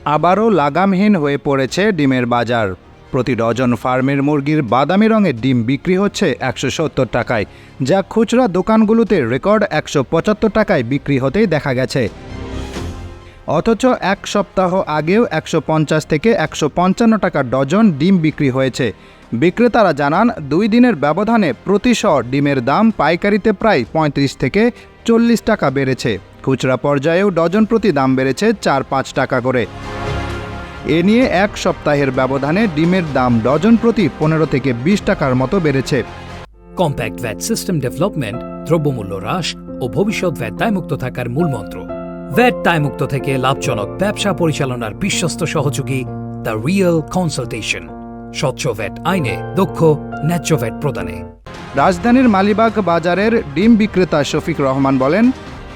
আবারও লাগামহীন হয়ে পড়েছে ডিমের বাজার। প্রতি ডজন ফার্মের মুরগির বাদামি রঙের ডিম বিক্রি হচ্ছে ১৭০ টাকায়, যা খুচরা দোকানগুলোতে রেকর্ড ১৭৫ টাকায় বিক্রি হতেই দেখা গেছে। অথচ এক সপ্তাহ আগেও ১৫০ থেকে ১৫৫ টাকা ডজন ডিম বিক্রি হয়েছে। বিক্রেতারা জানান ২ দিনের ব্যবধানে প্রতি শ ডিমের দাম পাইকারিতে প্রায় ৩৫ থেকে ৪০ টাকা বেড়েছে। খুচরা পর্যায়েও ডজন প্রতি দাম বেড়েছে ৪-৫ টাকা করে। এ নিয়ে এক সপ্তাহের ব্যবধানে ডিমের দাম ডজন প্রতি ১৫ থেকে ২০ টাকার মতো বেড়েছে। কম্প্যাক্ট ভ্যাট সিস্টেম ডেভেলপমেন্ট, দ্রব্যমূল্য হ্রাস ও ভবিষ্যৎ ভ্যাট দায়মুক্ত থাকার মূলমন্ত্র। ভ্যাট দায়মুক্ত থেকে লাভজনক ব্যবসা পরিচালনার বিশ্বস্ত সহযোগী দ্য রিয়েল কনসালটেশন। স্বচ্ছ ভ্যাট আইনে দক্ষ ন্যায্য ভ্যাট প্রদানে। রাজধানীর মালিবাগ বাজারের ডিম বিক্রেতা শফিক রহমান বলেন,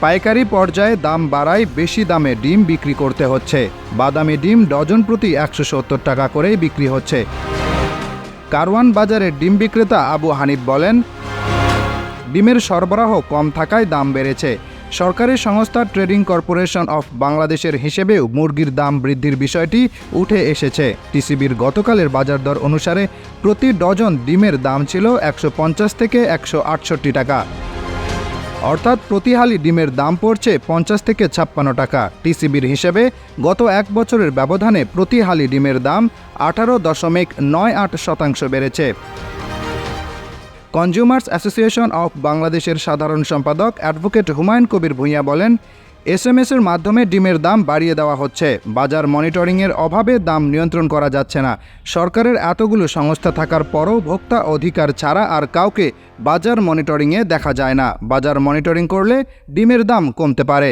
পাইকারি পর্যায়ে দাম বাড়ায় বেশি দামে ডিম বিক্রি করতে হচ্ছে। বাদামি ডিম ডজন প্রতি ১৭০ টাকা করেই বিক্রি হচ্ছে। কারওয়ান বাজারের ডিম বিক্রেতা আবু হানিফ বলেন, ডিমের সরবরাহ কম থাকায় দাম বেড়েছে। সরকারি সংস্থা ট্রেডিং কর্পোরেশন অফ বাংলাদেশের হিসেবেও মুরগির দাম বৃদ্ধির বিষয়টি উঠে এসেছে। টিসিবির গতকালের বাজার দর অনুসারে প্রতি ডজন ডিমের দাম ছিল ১৫০ থেকে ১৬৮ টাকা, অর্থাৎ প্রতি হালি ডিমের দাম পড়ছে ৫০ থেকে ৫৬ টাকা। টিসিবির হিসেবে গত এক বছরের ব্যবধানে প্রতি হালি ডিমের দাম ১৮.৯৮% বেড়েছে। কনজিউমার্স অ্যাসোসিয়েশন অফ বাংলাদেশের সাধারণ সম্পাদক অ্যাডভোকেট হুমায়ুন কবির ভূঁইয়া বলেন, এসএমএসের মাধ্যমে ডিমের দাম বাড়িয়ে দেওয়া হচ্ছে। বাজার মনিটরিংয়ের অভাবে দাম নিয়ন্ত্রণ করা যাচ্ছে না। সরকারের এতগুলো সংস্থা থাকার পরও ভোক্তা অধিকার ছাড়া আর কাউকে বাজার মনিটরিংয়ে দেখা যায় না। বাজার মনিটরিং করলে ডিমের দাম কমতে পারে।